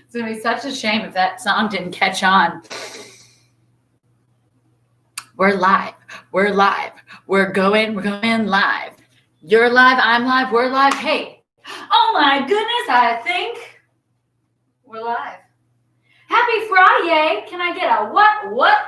It's going to be such a shame if that song didn't catch on. We're live. We're live. We're going live. You're live. I'm live. We're live. Hey. Oh my goodness. I think we're live. Happy FRIYAY. Can I get a what?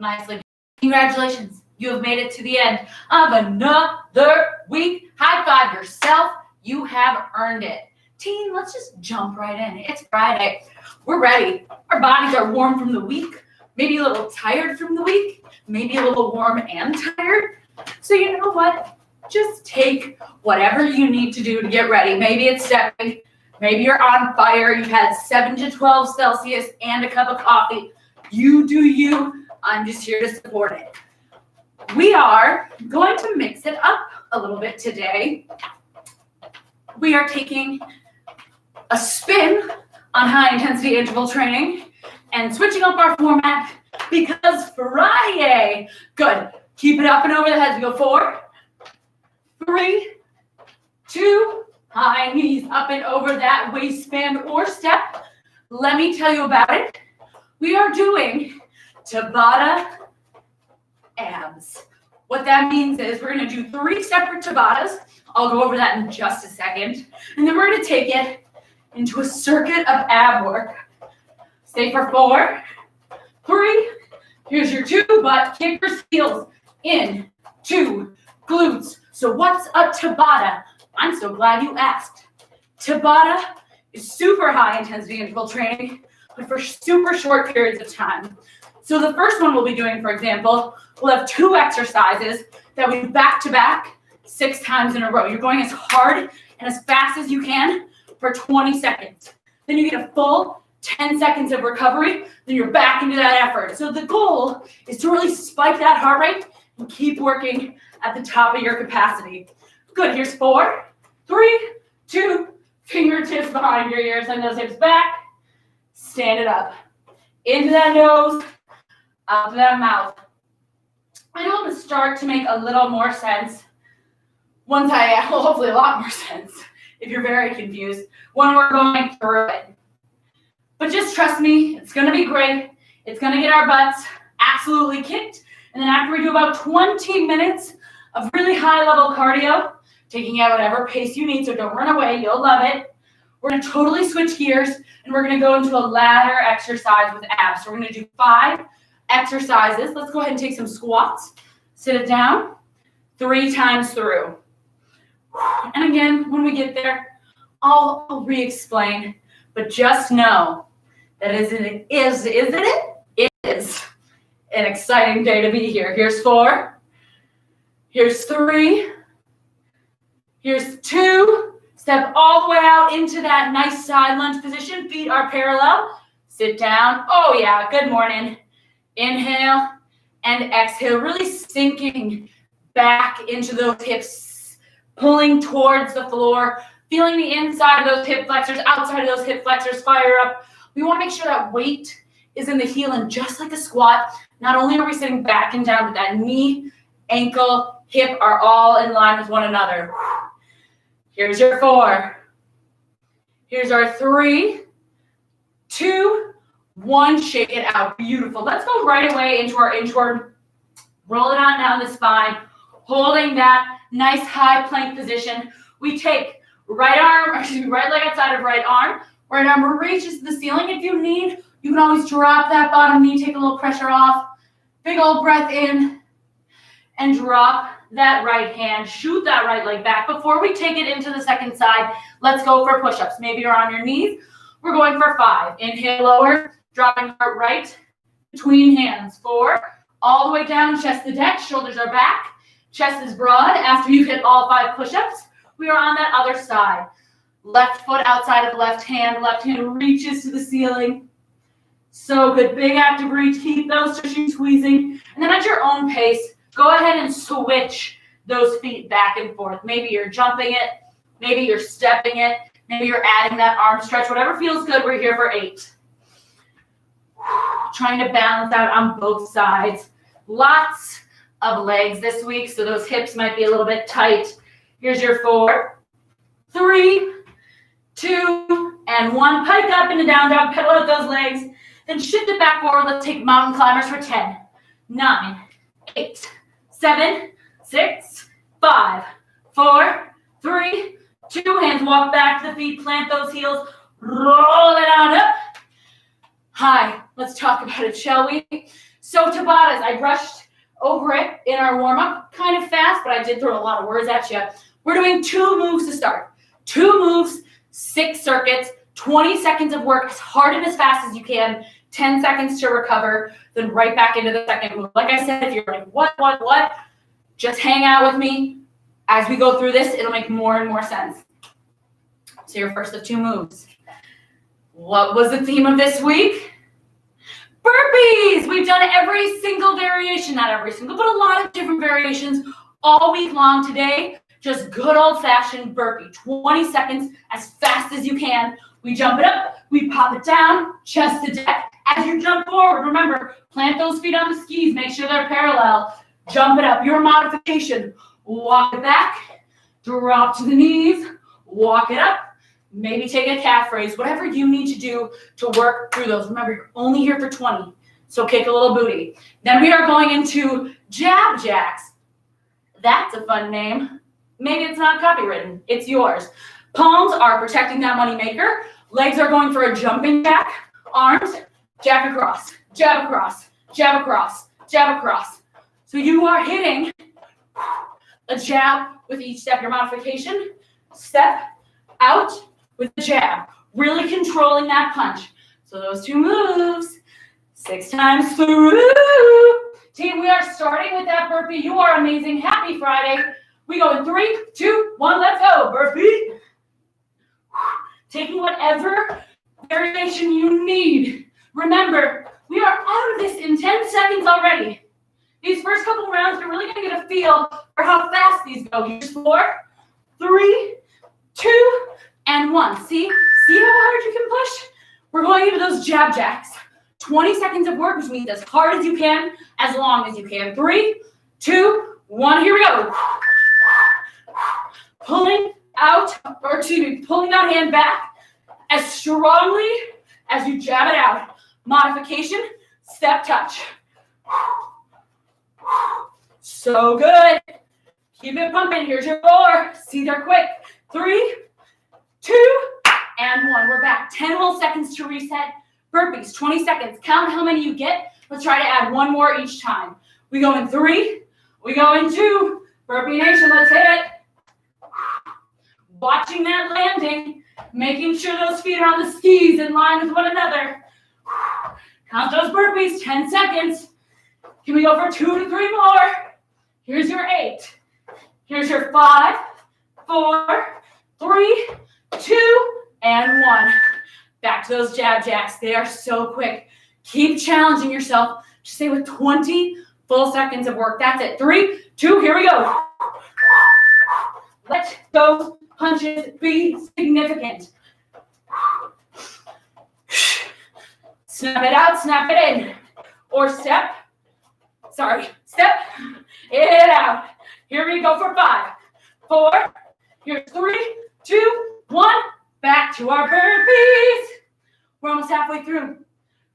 Nicely. Congratulations. You have made it to the end of another week. High five yourself. You have earned it. Team, let's just jump right in. It's Friday. We're ready. Our bodies are warm from the week. Maybe a little tired from the week. Maybe a little warm and tired. So you know what? Just take whatever you need to do to get ready. Maybe it's stepping. Maybe you're on fire. You've had 7 to 12 Celsius and a cup of coffee. You do you. I'm just here to support it. We are going to mix it up a little bit today. We are taking a spin on high-intensity interval training and switching up our format because FRIYAY. Good. Keep it up and over the head. We go 4, 3, 2, high knees up and over that waistband or step. Let me tell you about it. We are doing Tabata Abs. What that means is we're going to do 3 separate Tabatas. I'll go over that in just a second. And then we're going to take it into a circuit of ab work. Stay for 4, 3. Here's your 2, but kick your heels in, 2, glutes. So what's a Tabata? I'm so glad you asked. Tabata is super high intensity interval training, but for super short periods of time. So the first one we'll be doing, for example, we'll have 2 exercises that we do back to back 6 times in a row. You're going as hard and as fast as you can for 20 seconds. Then you get a full 10 seconds of recovery, then you're back into that effort. So the goal is to really spike that heart rate and keep working at the top of your capacity. Good, here's 4, 3, 2, fingertips behind your ears, send those hips back, stand it up. Into that nose, out to that mouth. I know it'll start to make a little more sense once hopefully a lot more sense if you're very confused when we're going through it. But just trust me, it's going to be great. It's going to get our butts absolutely kicked. And then after we do about 20 minutes of really high level cardio, taking out whatever pace you need, so don't run away, you'll love it. We're going to totally switch gears and we're going to go into a ladder exercise with abs. So we're going to do 5 exercises. Let's go ahead and take some squats. Sit it down 3 times through. And again, when we get there, I'll re-explain, but just know that it is an exciting day to be here. Here's 4, here's 3, here's 2. Step all the way out into that nice side lunge position. Feet are parallel. Sit down. Oh yeah, good morning. Inhale and exhale, really sinking back into those hips, pulling towards the floor, feeling the inside of those hip flexors, outside of those hip flexors fire up. We want to make sure that weight is in the heel, and just like a squat, not only are we sitting back and down, but that knee, ankle, hip are all in line with one another. Here's your 4. Here's our 3, 2, 1. Shake it out. Beautiful. Let's go right away into our inchworm. Roll it on down the spine, holding that nice high plank position. We take right leg outside of right arm. Right arm reaches to the ceiling. If you need, you can always drop that bottom knee, take a little pressure off. Big old breath in and drop that right hand. Shoot that right leg back. Before we take it into the second side, let's go for push-ups. Maybe you're on your knees. We're going for 5. Inhale, lower, dropping heart right between hands. 4, all the way down, chest to deck, shoulders are back, chest is broad. After you hit all 5 push-ups, we are on that other side. Left foot outside of left hand reaches to the ceiling. So good, big active reach, keep those tissues squeezing. And then at your own pace, go ahead and switch those feet back and forth. Maybe you're jumping it, maybe you're stepping it, maybe you're adding that arm stretch, whatever feels good. We're here for 8. Trying to balance out on both sides. Lots of legs this week, so those hips might be a little bit tight. Here's your 4, 3, 2, and 1. Pike up into down dog, pedal out those legs, then shift it back forward. Let's take mountain climbers for 10, 9, 8, 7, 6, 5, 4, 3, 2. Hands walk back to the feet, plant those heels, roll it on up. Hi, let's talk about it, shall we? So Tabatas, I brushed over it in our warm-up, kind of fast, but I did throw a lot of words at you. We're doing 2 moves to start. 2 moves, 6 circuits, 20 seconds of work as hard and as fast as you can, 10 seconds to recover, then right back into the second move. Like I said, if you're like, what? Just hang out with me. As we go through this, it'll make more and more sense. So your first of 2 moves. What was the theme of this week? Burpees! We've done every single variation, not every single, but a lot of different variations all week long today. Just good old-fashioned burpee. 20 seconds, as fast as you can. We jump it up, we pop it down, chest to deck. As you jump forward, remember, plant those feet on the skis, make sure they're parallel. Jump it up. Your modification, walk it back, drop to the knees, walk it up. Maybe take a calf raise, whatever you need to do to work through those. Remember, you're only here for 20, so kick a little booty. Then we are going into jab jacks. That's a fun name. Maybe it's not copywritten. It's yours. Palms are protecting that money maker. Legs are going for a jumping jack. Arms, jack across, jab across, jab across, jab across. So you are hitting a jab with each step. Your modification, step out with the jab, really controlling that punch. So those 2 moves, 6 times through. Team, we are starting with that burpee. You are amazing. Happy Friday. We go in 3, 2, 1, let's go. Burpee. Taking whatever variation you need. Remember, we are out of this in 10 seconds already. These first couple rounds, you're really going to get a feel for how fast these go. Here's 4, 3, 2, and 1. See how hard you can push? We're going into those jab jacks. 20 seconds of work, which means as hard as you can, as long as you can. 3, 2, 1, here we go. Pulling that hand back as strongly as you jab it out. Modification, step touch. So good. Keep it pumping. Here's your 4. See, they're quick. 3, 2, and 1. We're back. 10 whole seconds to reset. Burpees, 20 seconds. Count how many you get. Let's try to add 1 more each time. We go in 3. We go in 2. Burpee Nation, let's hit it. Watching that landing. Making sure those feet are on the skis in line with one another. Count those burpees. 10 seconds. Can we go for 2 to 3 more? Here's your 8. Here's your 5, 4, 3, 2, and 1. Back to those jab jacks. They are so quick. Keep challenging yourself. Just stay with 20 full seconds of work. That's it. 3, 2, here we go. Let those punches be significant. Snap it out, snap it in. Or step it out. Here we go for 5, 4, here's 3, 2, 1. Back to our burpees. We're almost halfway through.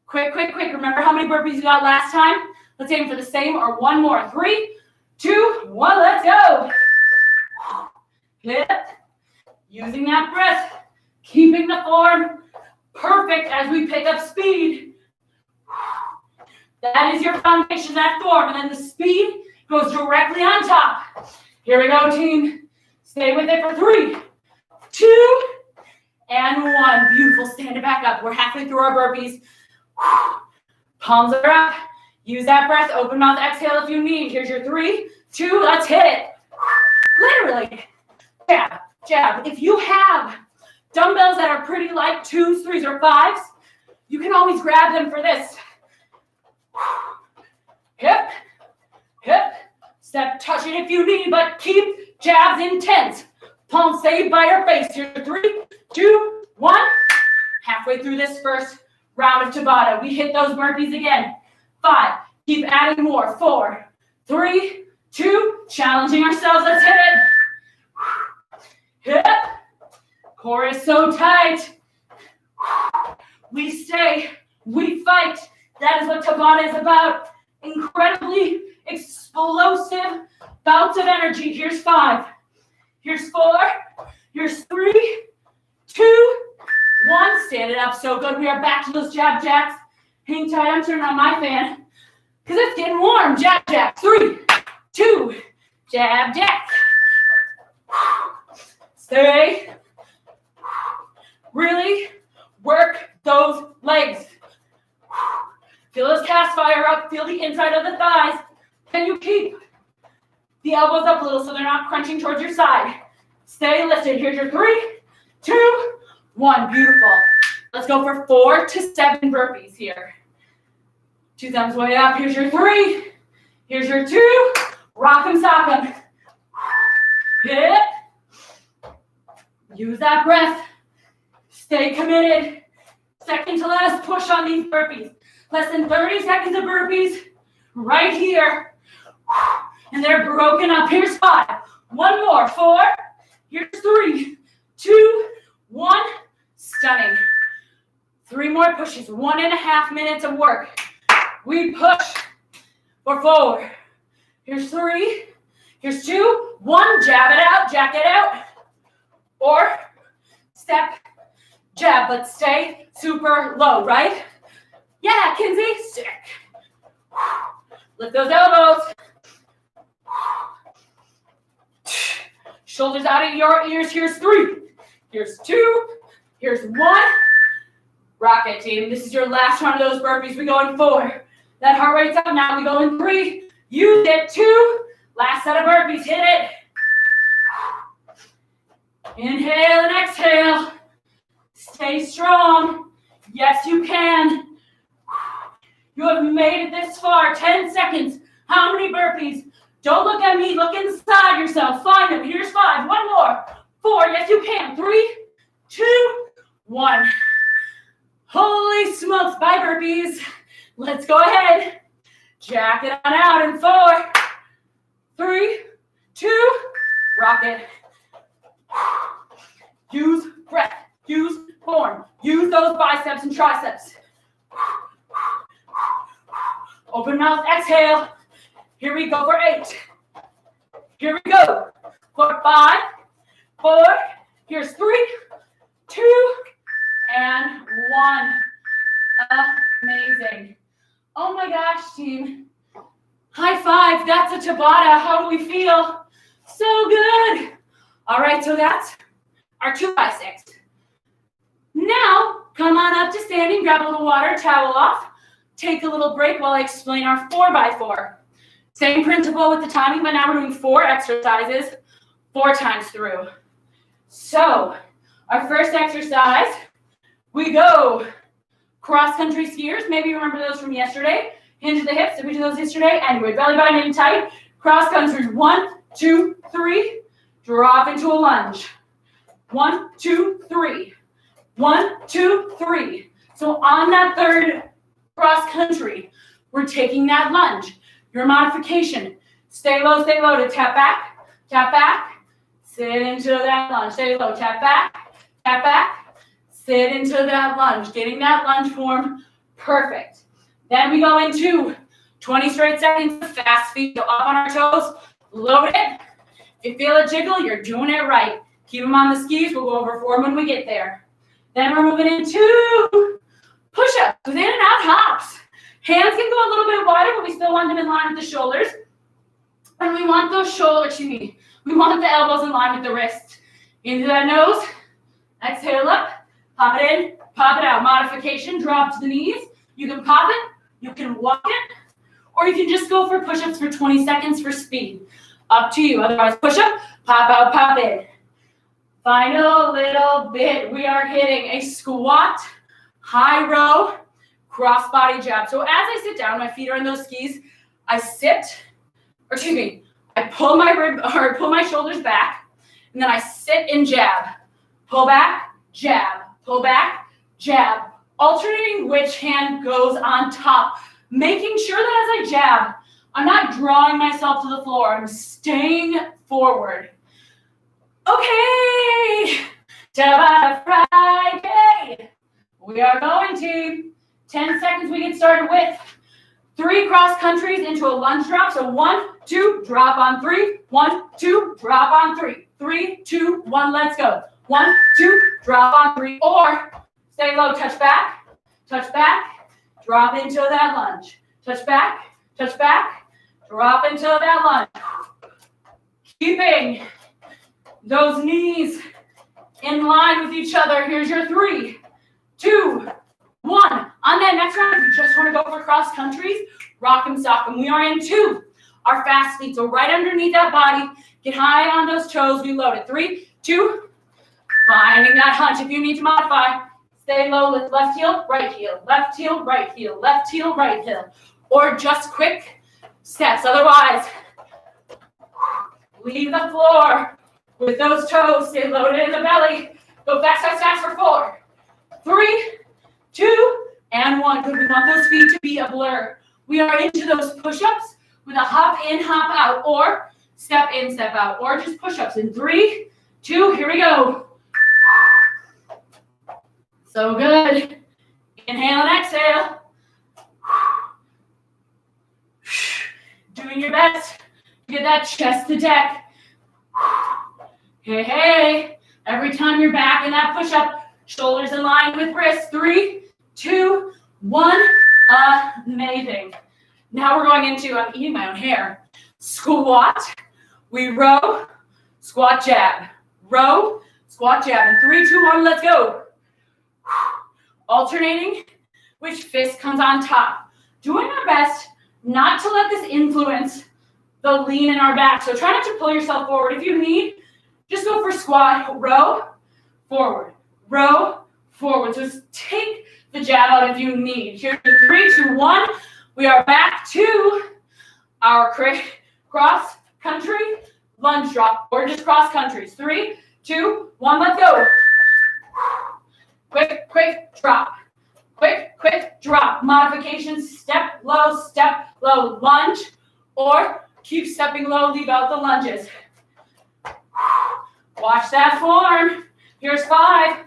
Quick. Remember how many burpees you got last time? Let's aim for the same or 1 more. 3, 2, 1, let's go. Hit. Using that breath. Keeping the form perfect as we pick up speed. That is your foundation, that form. And then the speed goes directly on top. Here we go, team. Stay with it for 3, 2, and 1. Beautiful. Stand it back up. We're halfway through our burpees. Palms are up. Use that breath. Open mouth exhale if you need. Here's your 3, 2. Let's hit it. Literally. Jab. If you have dumbbells that are pretty light, 2s, 3s, or 5s, you can always grab them for this. Hip. Step, touch it if you need, but keep jabs intense. Palms stay by your face. Here's 3, 2, 1. Halfway through this first round of Tabata. We hit those burpees again. 5. Keep adding more. 4, 3, 2. Challenging ourselves. Let's hit it. Hip. Core is so tight. We stay, we fight. That is what Tabata is about. Incredibly explosive bouts of energy. Here's 5. Here's 4. Here's 3, 2, 1. Stand it up. So good. We are back to those jab jacks. Hang tight. I'm turning on my fan because it's getting warm. Jab jack. 3, 2, jab jack. Stay. Really work those legs. Feel those calves fire up. Feel the inside of the thighs. Can you keep the elbows up a little so they're not crunching towards your side? Stay lifted. Here's your 3, 2, 1. Beautiful. Let's go for 4 to 7 burpees here. 2 thumbs way up. Here's your 3. Here's your 2. Rock 'em, sock 'em. Hit. Use that breath. Stay committed. Second to last push on these burpees. Less than 30 seconds of burpees right here. And they're broken up. Here's 5. 1 more. 4. Here's 3, 2, 1. Stunning. 3 more pushes. 1.5 minutes of work. We push for 4. Here's 3. Here's 2, 1. Jab it out. Jack it out. Or step, jab, but stay super low, right? Yeah, Kinsey, sick. Lift those elbows. Shoulders out of your ears. Here's 3. Here's 2. Here's 1. Rock it, team. This is your last one of those burpees. We go in 4. That heart rate's up. Now we go in 3. Use it. 2. Last set of burpees. Hit it. Inhale and exhale. Stay strong. Yes, you can. You have made it this far. 10 seconds. How many burpees? Don't look at me. Look inside yourself. Find them. Here's 5. 1 more. 4. Yes, you can. 3, 2, 1. Holy smokes. Bye, burpees. Let's go ahead. Jack it on out in 4, 3, 2. Rock it. Use breath. Use form. Use those biceps and triceps. Open mouth, exhale. Here we go for 8. Here we go for 5, 4. Here's 3, 2, and 1. Amazing. Oh my gosh, team. High five. That's a Tabata. How do we feel? So good. All right, so that's our 2 by 6. Now, come on up to standing, grab a little water, towel off, take a little break while I explain our 4 by 4. Same principle with the timing, but now we're doing 4 exercises, 4 times through. So, our first exercise, we go cross-country skiers. Maybe you remember those from yesterday. Hinge the hips. Did we do those yesterday? Anyway, belly button in tight. Cross-country. 1, 2, 3. Drop into a lunge. 1, 2, 3. 1, 2, 3. So on that third cross-country, we're taking that lunge. Your modification. Stay low to tap back, sit into that lunge. Stay low, tap back, sit into that lunge. Getting that lunge form perfect. Then we go into 20 straight seconds of fast feet. So up on our toes, load it. If you feel a jiggle, you're doing it right. Keep them on the skis. We'll go over 4 when we get there. Then we're moving into push-ups with in and out hops. Hands can go a little bit wider, but we still want them in line with the shoulders. And we want those shoulders, we want the elbows in line with the wrists. Into that nose. Exhale up. Pop it in. Pop it out. Modification. Drop to the knees. You can pop it. You can walk it. Or you can just go for push-ups for 20 seconds for speed. Up to you. Otherwise, push-up. Pop out. Pop in. Final little bit. We are hitting a squat, high row, cross-body jab. So as I sit down, my feet are in those skis. I pull my shoulders back, and then I sit in jab. Pull back, jab. Pull back, jab. Alternating which hand goes on top. Making sure that as I jab, I'm not drawing myself to the floor. I'm staying forward. Okay, Tabata Friday. We are going to 10 seconds we get started with 3 cross countries into a lunge drop. So 1, 2, drop on 3. 1, 2, drop on 3. 3, 2, 1, let's go. 1, 2, drop on 3. Or stay low, touch back, drop into that lunge. Touch back, drop into that lunge. Keeping those knees in line with each other. Here's your 3, 2, 1. On that next round, if you just want to go for cross countries, rock 'em, sock 'em. We are in 2. Our fast feet. So right underneath that body, get high on those toes. We load it. 3, 2. Finding that hunch. If you need to modify, stay low. Lift left heel, right heel, left heel, right heel, left heel, right heel, or just quick steps. Otherwise, leave the floor with those toes. Stay loaded in the belly. Go fast, fast, fast for 4, 3, 2, and 1. Good. We want those feet to be a blur. We are into those push-ups with a hop in, hop out, or step in, step out, or just push-ups in 3, 2. Here we go. So good. Inhale and exhale. Doing your best to get that chest to deck. Hey, hey. Every time you're back in that push-up, shoulders in line with wrists. 3, 2, 1. Amazing. Now we're going into, I'm eating my own hair, squat. We row, squat, jab. Row, squat, jab. And 3, 2, 1, let's go. Alternating which fist comes on top. Doing our best not to let this influence the lean in our back. So try not to pull yourself forward. If you need, just go for squat, row, forward, row, forward. So just take the jab out if you need. Here's 3, 2, 1. We are back to our cross country lunge drop, or just cross countries. 3, 2, 1, let's go. Quick, quick drop. Quick, quick drop. Modification, step low, lunge, or keep stepping low, leave out the lunges. Watch that form. Here's 5,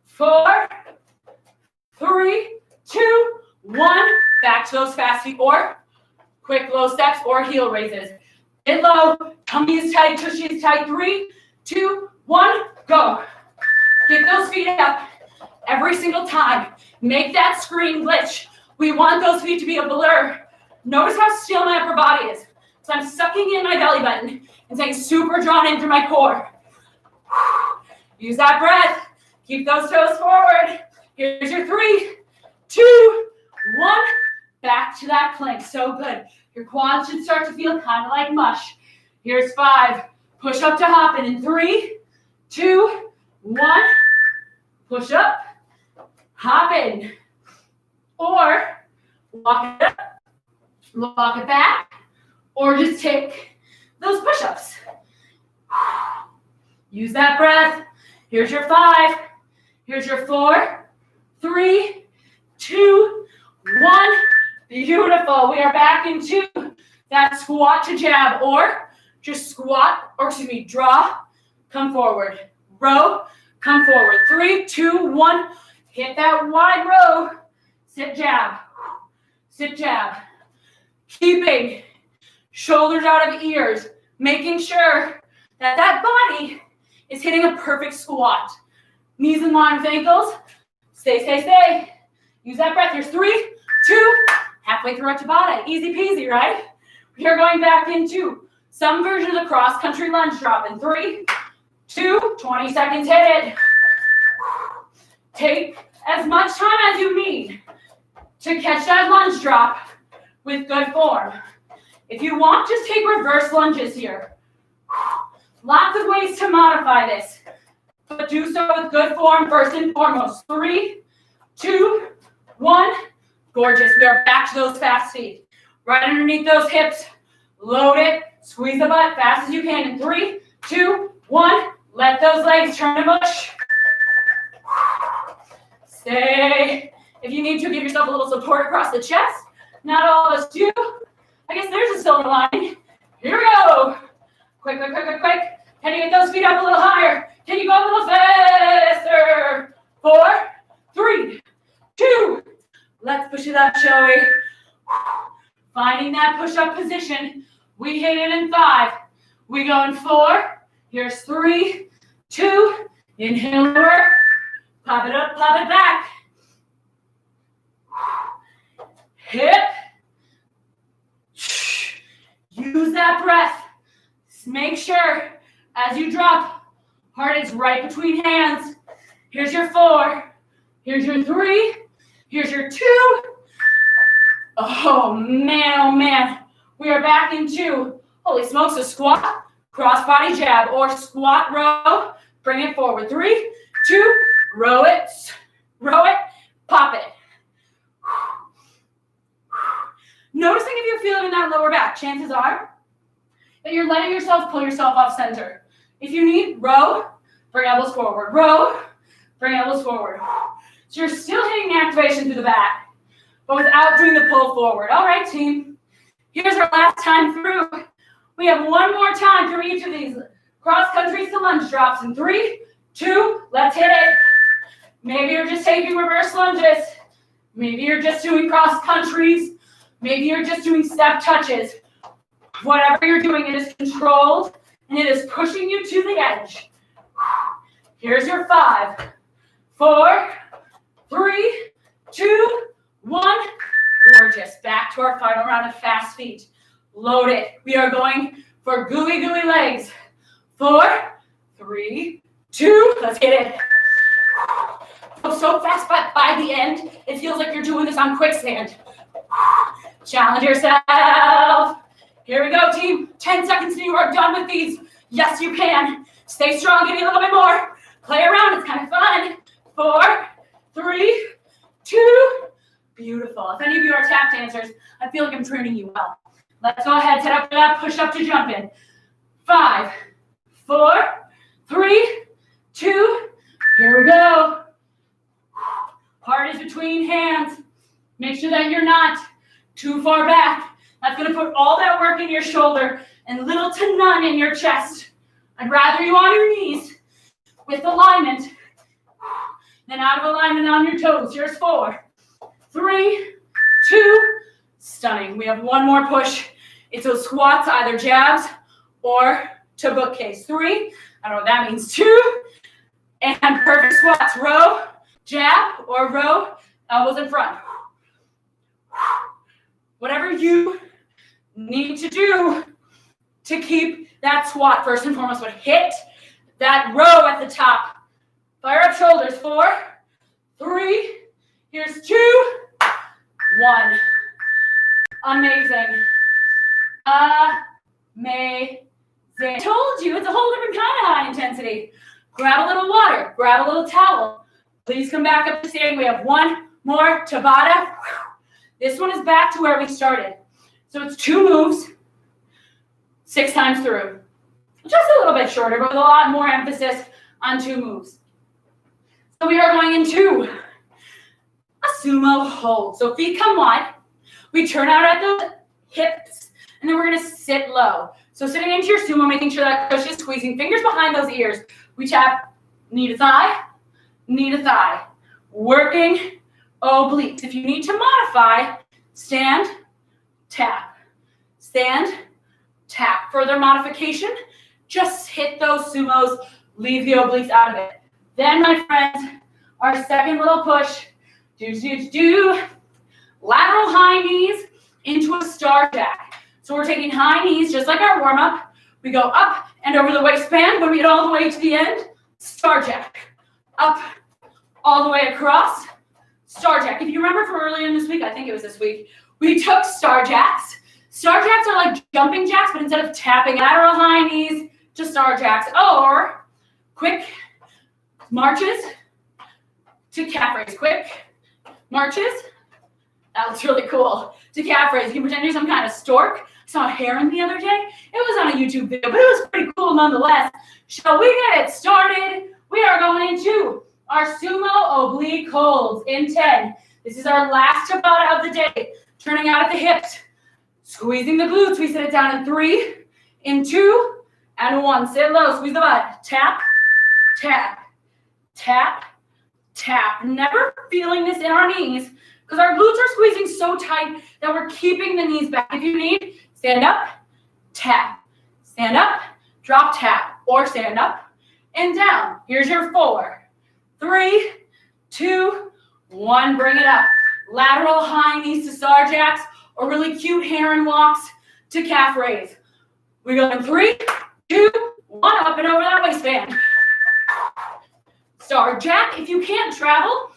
4, 3, 2, 1. Back to those fast feet, or quick low steps, or heel raises. Get low, tummy is tight, tushy is tight. 3, 2, 1, go. Get those feet up every single time. Make that screen glitch. We want those feet to be a blur. Notice how still my upper body is. So I'm sucking in my belly button and staying super drawn in through my core. Use that breath. Keep those toes forward. Here's your 3, 2, 1. Back to that plank. So good. Your quads should start to feel kind of like mush. Here's 5. Push up to hop in 3, 2, 1. Push up. Hop in. Or walk it up. Walk it back. Or just take those push-ups. Use that breath. Here's your 5. Here's your 4, 3, 2, 1. Beautiful. We are back into that squat to jab, or just squat, or excuse me, draw, come forward. Row, come forward. 3, 2, 1. Hit that wide row. Sit jab. Sit jab. Keeping shoulders out of ears, making sure that that body is hitting a perfect squat. Knees in line with ankles. Stay, stay, stay. Use that breath. Here's 3, 2, halfway through our Tabata. Easy peasy, right? We are going back into some version of the cross-country lunge drop in 3, 2, 20 seconds, hit it. Take as much time as you need to catch that lunge drop with good form. If you want, just take reverse lunges here. Lots of ways to modify this, but do so with good form first and foremost. 3, 2, 1. Gorgeous. We are back to those fast feet. Right underneath those hips. Load it. Squeeze the butt fast as you can. In 3, 2, 1. Let those legs turn to mush. Stay. If you need to, give yourself a little support across the chest. Not all of us do. I guess there's a silver lining. Here we go. Quick, quick, quick, quick, quick. Can you get those feet up a little higher? Can you go a little faster? 4, 3, Let's push it up, shall we? Finding that push-up position. We hit it in 5. We go in 4. Here's 3, 2. Inhale, lower. Pop it up, pop it back. Hip. Use that breath. Make sure as you drop, heart is right between hands. Here's your 4. Here's your 3. Here's your 2. Oh man. We are back into, holy smokes, a squat, cross body jab, or squat row. Bring it forward. 3, 2, row it, pop it. Noticing if you're feeling in that lower back, chances are that you're letting yourself pull yourself off center. If you need, row, bring elbows forward. Row, bring elbows forward. So you're still hitting the activation through the back, but without doing the pull forward. All right, team. Here's our last time through. We have one more time for each of these cross countries to lunge drops in 3, 2, let's hit it. Maybe you're just taking reverse lunges. Maybe you're just doing cross countries. Maybe you're just doing step touches. Whatever you're doing, it is controlled and it is pushing you to the edge. Here's your 5, 4, 3, 2, 1. Gorgeous. Back to our final round of fast feet. Load it. We are going for gooey legs. 4, 3, 2. Let's hit it. So fast, but by the end, it feels like you're doing this on quicksand. Challenge yourself. Here we go, team. 10 seconds and you are done with these. Yes, you can. Stay strong. Give me a little bit more. Play around. It's kind of fun. 4, 3, 2. Beautiful. If any of you are tap dancers, I feel like I'm training you well. Let's go ahead. Set up for that push up to jump in. 5, 4, 3, 2. Here we go. Heart is between hands. Make sure that you're not too far back. That's going to put all that work in your shoulder and little to none in your chest. I'd rather you on your knees with alignment than out of alignment on your toes. Here's 4, 3, 2. Stunning. We have one more push. It's those squats, either jabs or to bookcase. 3. I don't know what that means. 2. And perfect squats. Row, jab, or row, elbows in front. Whatever you need to do to keep that squat first and foremost, but hit that row at the top. Fire up shoulders. 4, 3, here's 2, 1. Amazing. Amazing. I told you, it's a whole different kind of high intensity. Grab a little water, grab a little towel. Please come back up to standing. We have one more Tabata. This one is back to where we started. So it's 2 moves, 6 times through. Just a little bit shorter, but with a lot more emphasis on 2 moves. So we are going into a sumo hold. So feet come wide. We turn out at the hips, and then we're going to sit low. So sitting into your sumo, making sure that cushion is squeezing. Fingers behind those ears. We tap knee to thigh, knee to thigh. Working obliques. If you need to modify, stand, tap. Stand, tap. Further modification, just hit those sumos, leave the obliques out of it. Then, my friends, our second little push, lateral high knees into a star jack. So we're taking high knees, just like our warm-up. We go up and over the waistband. When we get all the way to the end, star jack. Up, all the way across, star jack. If you remember from earlier in this week, I think it was this week, we took star jacks. Star jacks are like jumping jacks, but instead of tapping lateral high knees to star jacks, or quick marches to calf raise. Quick marches. That looks really cool. To calf raise. You can pretend you're some kind of stork. I saw a heron the other day. It was on a YouTube video, but it was pretty cool nonetheless. Shall we get it started? We are going into our sumo oblique holds in 10. This is our last Tabata of the day. Turning out at the hips. Squeezing the glutes. We sit it down in 3, in 2, and 1. Sit low. Squeeze the butt. Tap, tap, tap, tap. Never feeling this in our knees. because our glutes are squeezing so tight that we're keeping the knees back. If you need, stand up, tap, stand up, drop, tap, or stand up and down. Here's your 4, 3, 2, 1. Bring it up. Lateral high knees to star jacks or really cute heron walks to calf raise. We go in 3, 2, 1. Up and over that waistband. Star jack. If you can't travel,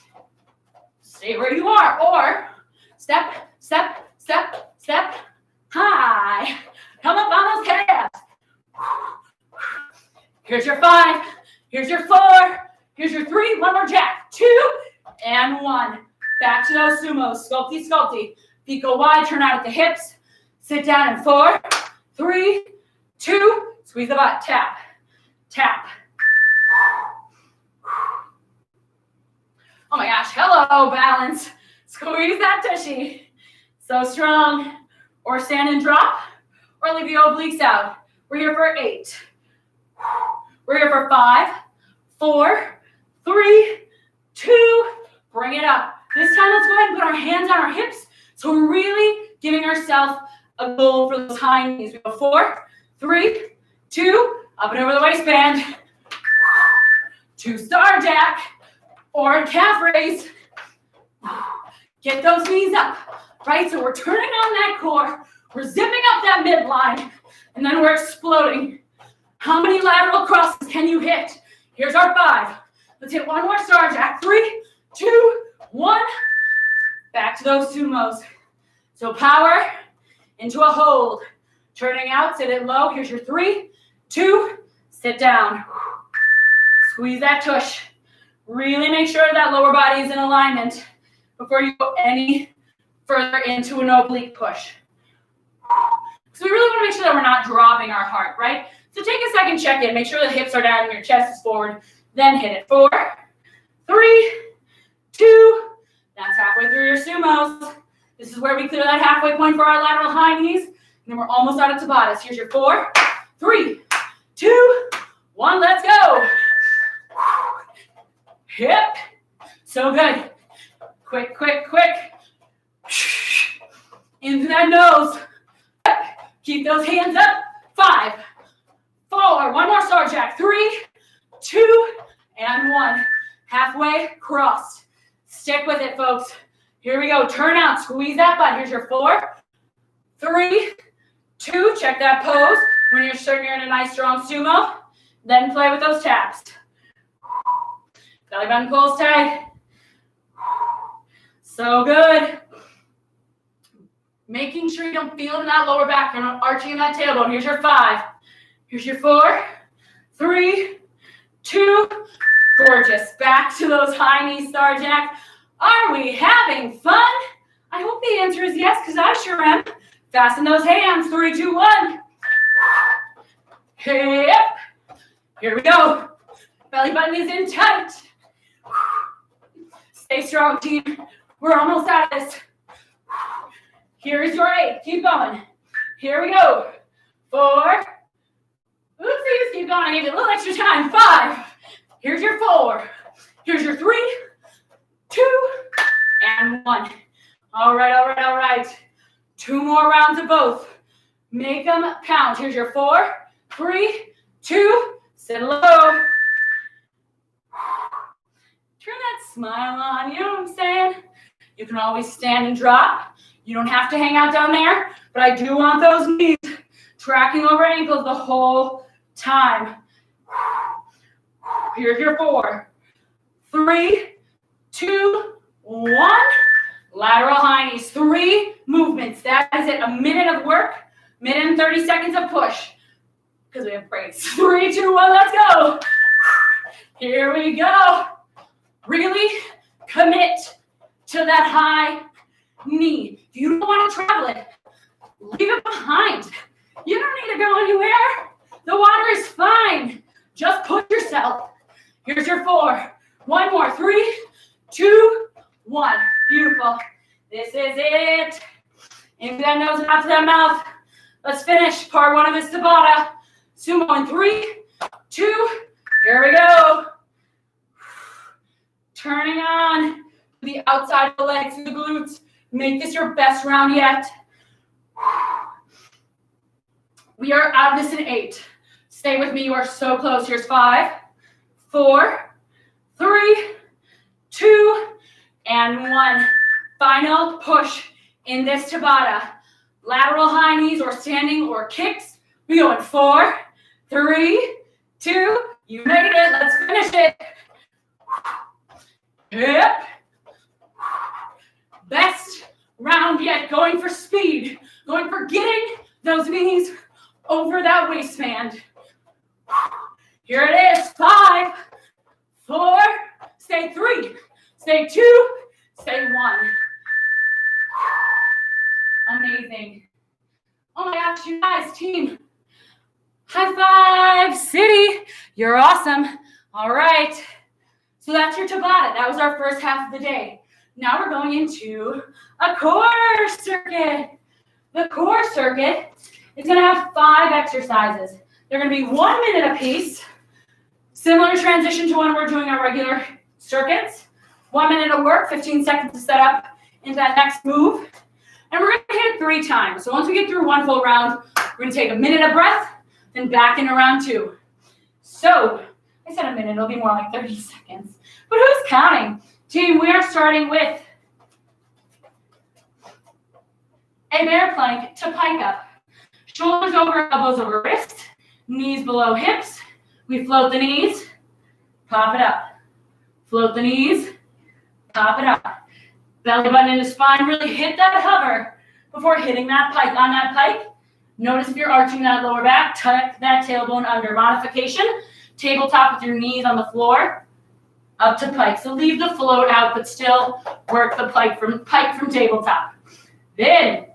stay where you are, or step, step, step, step, high. Come up on those calves. Here's your 5, here's your 4, here's your 3, one more jack, 2, and 1. Back to those sumos, sculpty, sculpty. Feet go wide, turn out at the hips. Sit down in 4, 3, 2, squeeze the butt, tap, tap. Oh my gosh, hello, balance. Squeeze that tushy. So strong. Or stand and drop, or leave the obliques out. We're here for 8. We're here for 5, 4, 3, 2, bring it up. This time, let's go ahead and put our hands on our hips. So we're really giving ourselves a goal for those high knees. We go 4, 3, 2, up and over the waistband. 2 star jack or calf raise. Get those knees up, right? So we're turning on that core. We're zipping up that midline, and then we're exploding. How many lateral crosses can you hit? Here's our 5. Let's hit one more star jack. 3, 2, 1. Back to those sumos. So power into a hold. Turning out, sit it low. Here's your 3, 2, sit down. Squeeze that tush. Really make sure that lower body is in alignment before you go any further into an oblique push. So we really want to make sure that we're not dropping our heart, right? So take a second, check in. Make sure the hips are down and your chest is forward. Then hit it. 4, 3, 2. That's halfway through your sumos. This is where we clear that halfway point for our lateral high knees. And then we're almost out of Tabatas. Here's your 4, 3, 2, 1. Let's go. Hip. So good. Quick, quick, quick. Into that nose. Keep those hands up. 5, 4. One more star jack. 3, 2, and 1. Halfway crossed. Stick with it, folks. Here we go. Turn out. Squeeze that butt. Here's your 4, 3, 2. Check that pose. When you're certain you're in a nice, strong sumo, then play with those taps. Belly button pulls tight. So good. Making sure you don't feel it in that lower back. You're not arching in that tailbone. Here's your 5. Here's your 4, 3, 2. Gorgeous. Back to those high knee star jack. Are we having fun? I hope the answer is yes, because I sure am. Fasten those hands. 3, 2, 1. Hip. Here we go. Belly button is in tight. Stay strong, team. We're almost out of this. Here's your 8. Keep going. Here we go. 4. Oopsies. Keep going. I gave you a little extra time. 5. Here's your 4. Here's your 3, 2, and 1. All right, all right, all right. 2 more rounds of both. Make them count. Here's your 4, 3, 2. Sit low. Turn that smile on. You know what I'm saying? You can always stand and drop. You don't have to hang out down there, but I do want those knees tracking over ankles the whole time. Here's your 4, 3, 2, 1. Lateral high knees. 3 movements. That is it. A minute of work, minute and 30 seconds of push. Because we have breaks. 3, 2, 1, let's go. Here we go. Really commit to that high knee. If you don't want to travel it, leave it behind. You don't need to go anywhere. The water is fine. Just push yourself. Here's your 4. 1 more. 3, 2, 1. Beautiful. This is it. Into that nose and out to that mouth. Let's finish part 1 of this Tabata. Sumo in 3, 2. Here we go. Turning on. the outside of the legs, through the glutes. Make this your best round yet. We are out of this in 8. Stay with me. You are so close. Here's 5, 4, 3, 2, and 1. Final push in this Tabata. Lateral high knees or standing or kicks. We go in 4, 3, 2. You made it. Let's finish it. Yep. Best round yet. Going for speed. Going for getting those knees over that waistband. Here it is. 5, 4, stay 3, stay 2, stay 1. Amazing. Oh my gosh, you guys, team. High five, city. You're awesome. All right. So that's your Tabata. That was our first half of the day. Now we're going into a core circuit. The core circuit is going to have 5 exercises. They're going to be 1 minute apiece. Similar transition to when we're doing our regular circuits. 1 minute of work, 15 seconds to set up into that next move. And we're going to hit it 3 times. So once we get through 1 full round, we're going to take a minute of breath, then back into round 2. So I said a minute, it'll be more like 30 seconds. But who's counting? Team, we are starting with a bear plank to pike up. Shoulders over, elbows over wrist, knees below hips. We float the knees, pop it up. Float the knees, pop it up. Belly button into spine, really hit that hover before hitting that pike. On that pike, notice if you're arching that lower back, tuck that tailbone under. Modification, tabletop with your knees on the floor, up to pike. So leave the float out, but still work the pike from tabletop. Then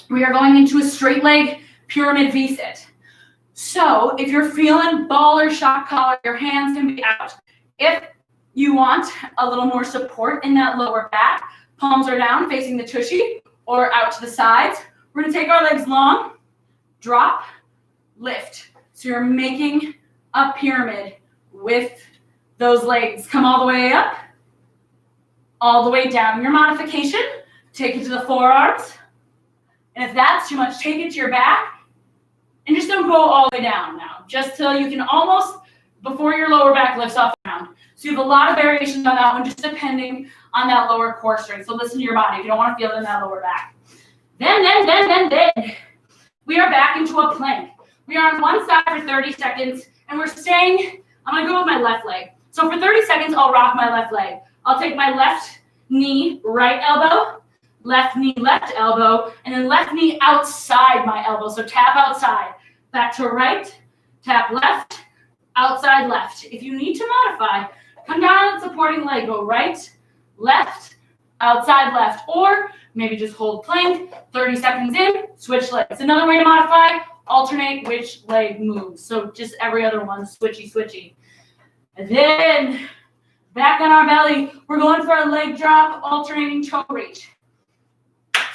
we are going into a straight leg pyramid V-sit. So if you're feeling ball or shock collar, your hands can be out. If you want a little more support in that lower back, palms are down facing the tushy or out to the sides. We're going to take our legs long, drop, lift. So you're making a pyramid with those legs. Come all the way up, all the way down. Your modification, take it to the forearms. And if that's too much, take it to your back. And just don't go all the way down now. Just till you can almost, before your lower back lifts off the ground. So you have a lot of variations on that one, just depending on that lower core strength. So listen to your body if you don't want to feel it in that lower back. Then, we are back into a plank. We are on one side for 30 seconds, and we're staying, I'm going to go with my left leg. So for 30 seconds, I'll rock my left leg. I'll take my left knee, right elbow, left knee, left elbow, and then left knee outside my elbow. So tap outside, back to right, tap left, outside left. If you need to modify, come down on the supporting leg, go right, left, outside left, or maybe just hold plank, 30 seconds in, switch legs. Another way to modify, alternate which leg moves. So just every other one, switchy. And then back on our belly, we're going for a leg drop, alternating toe reach.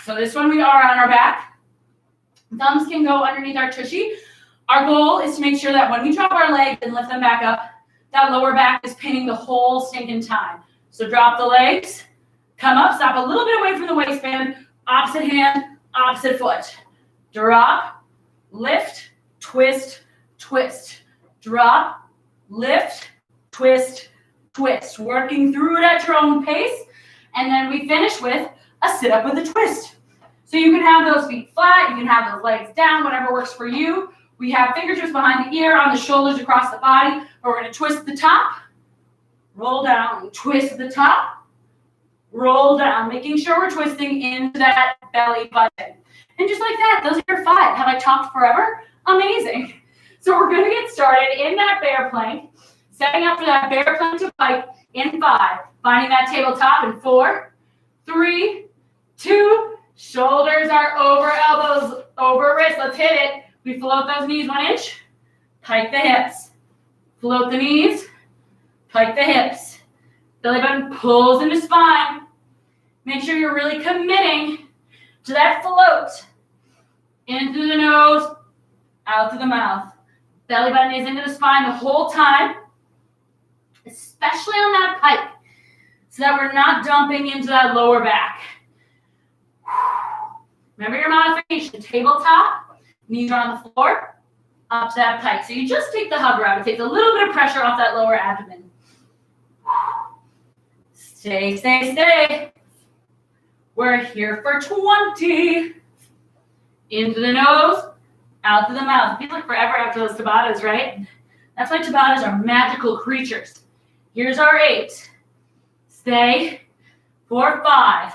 So this one we are on our back. Thumbs can go underneath our tushy. Our goal is to make sure that when we drop our legs and lift them back up, that lower back is pinning the whole stinking time. So drop the legs, come up, stop a little bit away from the waistband, opposite hand, opposite foot. Drop, lift, twist, twist. Drop, lift, twist, twist. Working through it at your own pace. And then we finish with a sit-up with a twist. So you can have those feet flat, you can have those legs down, whatever works for you. We have fingertips behind the ear, on the shoulders, across the body. But we're going to twist the top, roll down, twist the top, roll down, making sure we're twisting into that belly button. And just like that, those are your 5. Have I talked forever? Amazing. So we're going to get started in that bear plank, setting up for that bear plank to pike in 5, finding that tabletop in 4, 3, 2, shoulders are over, elbows over wrist. Let's hit it. We float those knees 1 inch, pike the hips. Float the knees, pike the hips. Belly button pulls into spine. Make sure you're really committing to that float. In through the nose, out through the mouth. Belly button is into the spine the whole time, especially on that pike. so that we're not dumping into that lower back. Remember your modification, tabletop, knees are on the floor, up to that pike. So you just take the hover out. It takes a little bit of pressure off that lower abdomen. Stay, stay, stay. We're here for 20. Into the nose, out to the mouth. It feels like forever after those Tabatas, right? That's why Tabatas are magical creatures. Here's our 8. Stay for 5.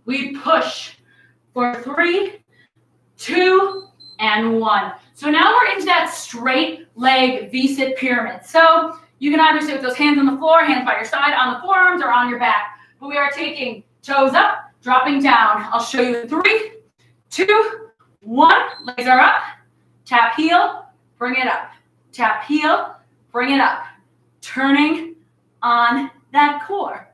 We push for 3, 2, and 1. So now we're into that straight leg V-sit pyramid. So you can either sit with those hands on the floor, hands by your side, on the forearms, or on your back. But we are taking toes up, dropping down. I'll show you 3, 2, 1. Legs are up. Tap heel, bring it up. Tap heel, bring it up. Turning on that core.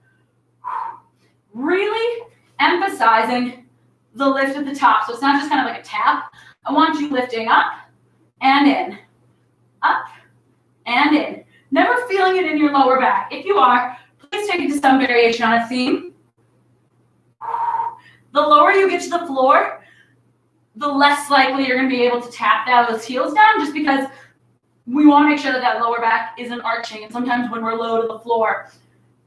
Really emphasizing the lift at the top. So it's not just kind of like a tap. I want you lifting up and in. Up and in. Never feeling it in your lower back. If you are, please take it to some variation on a theme. The lower you get to the floor, the less likely you're going to be able to tap those heels down, just because we want to make sure that that lower back isn't arching. And sometimes when we're low to the floor,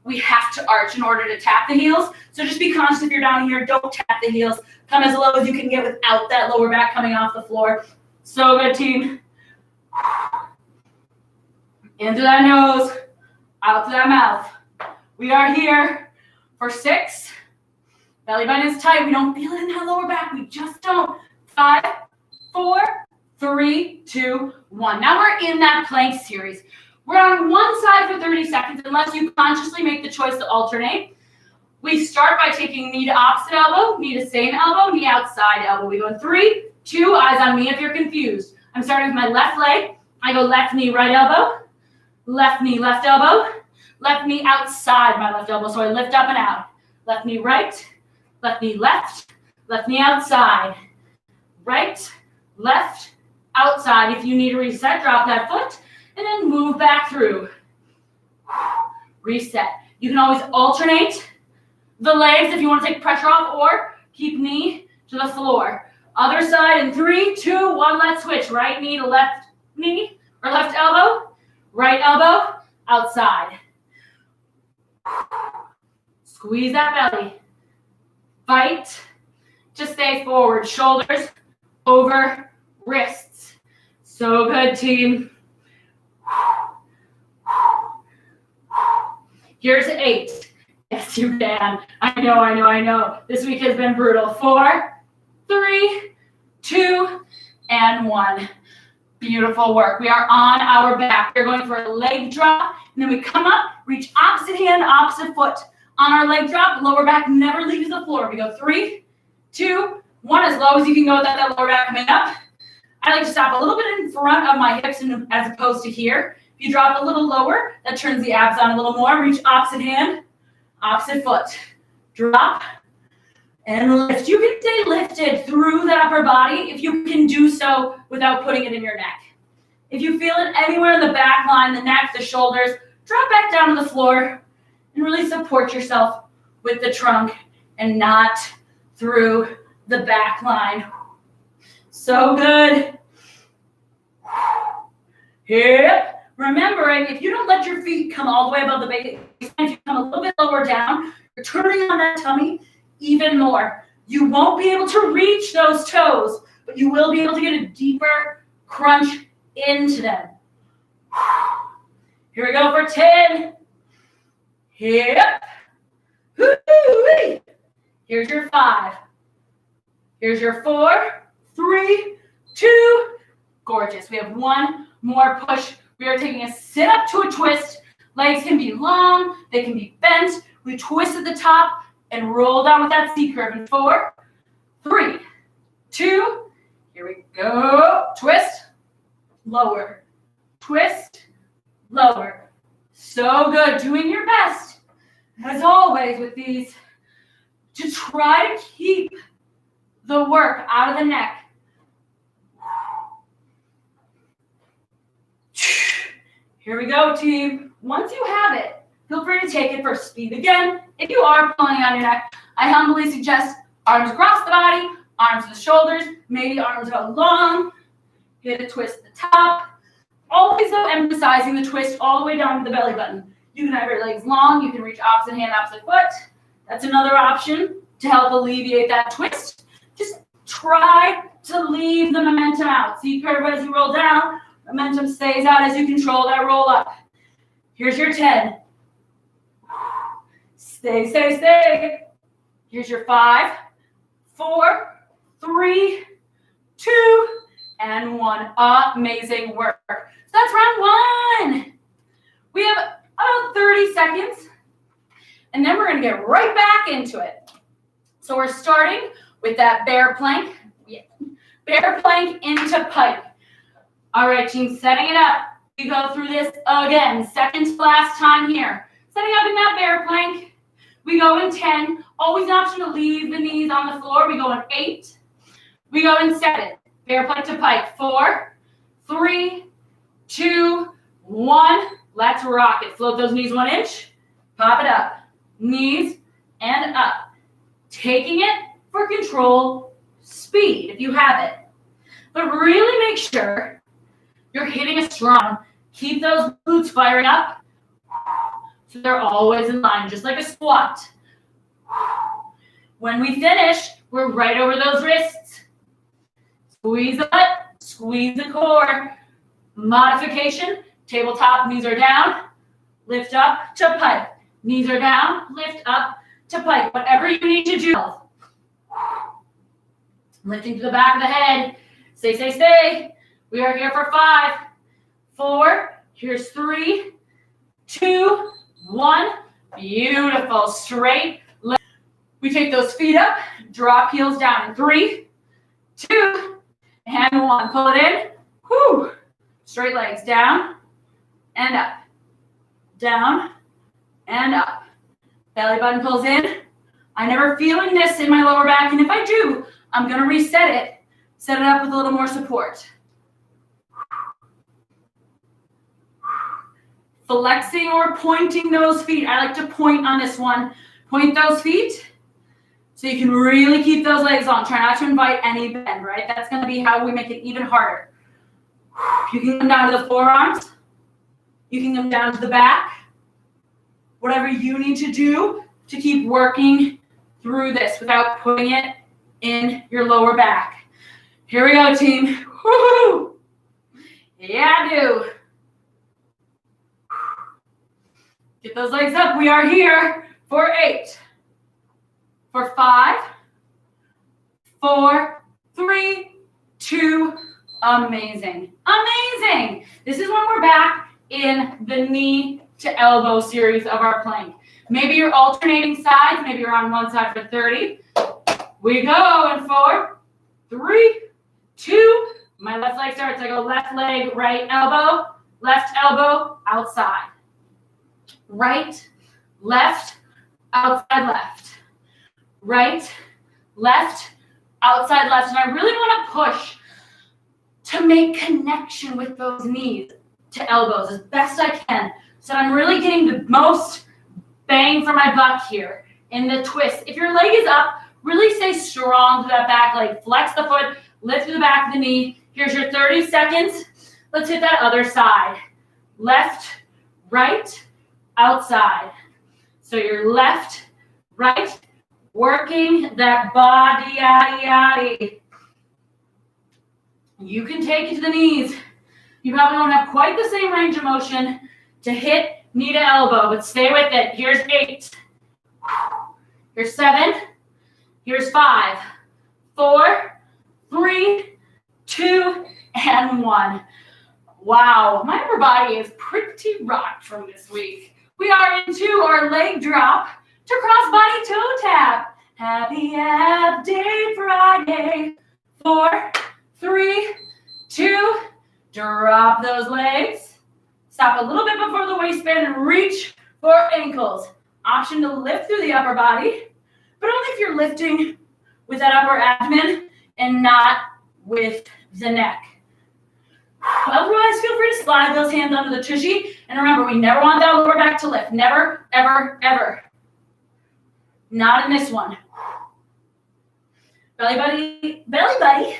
we have to arch in order to tap the heels. So just be conscious if you're down here, don't tap the heels. Come as low as you can get without that lower back coming off the floor. So good, team. Into that nose, out to that mouth. We are here for 6. Belly button is tight. We don't feel it in that lower back. We just don't. 5, 4, 3, 2, 1. Now we're in that plank series. We're on one side for 30 seconds unless you consciously make the choice to alternate. We start by taking knee to opposite elbow, knee to same elbow, knee outside elbow. We go in 3, 2, eyes on me if you're confused. I'm starting with my left leg. I go left knee, right elbow, left knee, left elbow, left knee outside my left elbow. So I lift up and out. Left knee right, left knee left knee outside. Right, left, outside. If you need to reset, drop that foot, and then move back through. Reset. You can always alternate the legs if you want to take pressure off, or keep knee to the floor. Other side in 3, 2, 1, let's switch. Right knee to left knee, or left elbow, right elbow, outside. Squeeze that belly. Fight to stay forward. Shoulders over wrists. So good, team. Here's 8. Yes, you can. I know. This week has been brutal. 4, 3, 2, and 1. Beautiful work. We are on our back. We're going for a leg drop, and then we come up, reach opposite hand, opposite foot. On our leg drop, lower back never leaves the floor. We go 3, 2, 1, as low as you can go without that lower back coming up. I like to stop a little bit in front of my hips as opposed to here. If you drop a little lower, that turns the abs on a little more. Reach opposite hand, opposite foot. Drop and lift. You can stay lifted through that upper body if you can do so without putting it in your neck. If you feel it anywhere in the back line, the neck, the shoulders, drop back down to the floor and really support yourself with the trunk and not through the back line. So good. Hip. Remembering, if you don't let your feet come all the way above the baseline, if you come a little bit lower down, you're turning on that tummy even more. You won't be able to reach those toes, but you will be able to get a deeper crunch into them. Here we go for 10. Hip. Hoo-wee. Here's your 5. Here's your 4, 3, 2. Gorgeous. We have one more push. We are taking a sit up to a twist. Legs can be long. They can be bent. We twist at the top and roll down with that C curve in 4, 3, 2. Here we go. Twist. Lower. Twist. Lower. So good. Doing your best, as always, with these to try to keep the work out of the neck. Here we go, team. Once you have it, Feel free to take it for speed. Again, if you are pulling on your neck, I humbly suggest arms across the body, arms to the shoulders, maybe arms out long, get a twist at the top. Always though emphasizing the twist all the way down to the belly button. You can have your legs long, you can reach opposite hand, opposite foot. That's another option to help alleviate that twist. Just try to leave the momentum out. See curve as you roll down, momentum stays out as you control that roll up. Here's your 10. Stay, stay, stay. Here's your 5, 4, 3, 2, and 1. Amazing work. So that's round 1. We have about 30 seconds, and then we're going to get right back into it. So we're starting with that bear plank. Yeah. Bear plank into pike. All right, team, setting it up. We go through this again. Second to last time here. Setting up in that bear plank. We go in 10. Always an option to leave the knees on the floor. We go in 8. We go in 7. Bear plank to pike. 4, 3, 2, 1. Let's rock it. Float those knees 1 inch. Pop it up. Knees and up. Taking it for control, speed if you have it. But really make sure you're hitting it strong. Keep those glutes firing up so they're always in line, just like a squat. When we finish, we're right over those wrists. Squeeze the butt, squeeze the core. Modification, tabletop, knees are down, lift up to pike. Knees are down, lift up to pike. Whatever you need to do. Lifting to the back of the head. Stay, stay, stay. We are here for 5, 4. Here's 3, 2, 1. Beautiful. Straight. We take those feet up. Drop heels down in 3, 2, and 1. Pull it in. Whoo. Straight legs down and up. Down and up. Belly button pulls in. I'm never feeling this in my lower back, and if I do, I'm going to reset it. Set it up with a little more support. Flexing or pointing those feet. I like to point on this one. Point those feet so you can really keep those legs on. Try not to invite any bend, right? That's going to be how we make it even harder. You can come down to the forearms. You can come down to the back. Whatever you need to do to keep working through this without putting it in your lower back. Here we go, team. Woo-hoo. Yeah, I do. Get those legs up. We are here for 8, for 5, 4, 3, 2. Amazing. Amazing. This is when we're back in the knee to elbow series of our plank. Maybe you're alternating sides. Maybe you're on one side for 30. We go in 4, 3, 2. My left leg starts. I go left leg, right elbow, left elbow, outside. Right, left, outside left. Right, left, outside left. And I really want to push to make connection with those knees to elbows as best I can, so that I'm really getting the most bang for my buck here in the twist. If your leg is up, really stay strong to that back leg. Flex the foot, lift to the back of the knee. Here's your 30 seconds. Let's hit that other side. Left, right, outside. So your left, right, working that body, yaddy, yaddy. You can take it to the knees. You probably won't have quite the same range of motion to hit knee to elbow, but stay with it. Here's 8. Here's 7. Here's 5, 4, 3, 2, and 1. Wow, my upper body is pretty rocked from this week. We are into our leg drop to cross-body toe tap. Happy Ab Day Friday. 4, 3, 2, drop those legs. Stop a little bit before the waistband and reach for ankles. Option to lift through the upper body, but only if you're lifting with that upper abdomen and not with the neck. Otherwise, feel free to slide those hands under the tushy. And remember, we never want that lower back to lift. Never, ever, ever. Not in this one. Belly buddy, belly buddy.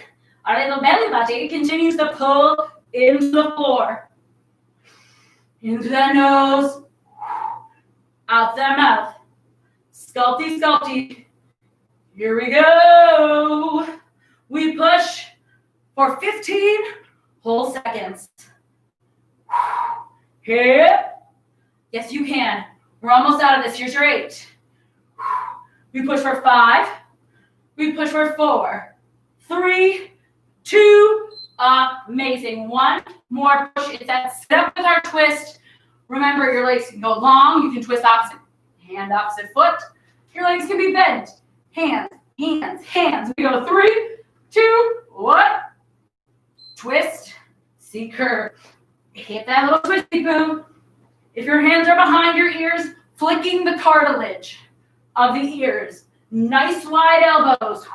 Our little belly buddy continues to pull into the floor. Into the nose. Out the mouth. Sculpty, sculpty. Here we go. We push for 15 whole seconds. Here. Yes, you can. We're almost out of this. Here's your 8. We push for 5. We push for 4, 3, 2. Amazing. One more push. It's that step with our twist. Remember, your legs can go long. You can twist opposite hand, opposite foot. Your legs can be bent. Hands, hands, hands. We go 3, 2, 1. Twist. See curve. Hit that little twisty boo. If your hands are behind your ears, flicking the cartilage of the ears. Nice wide elbows.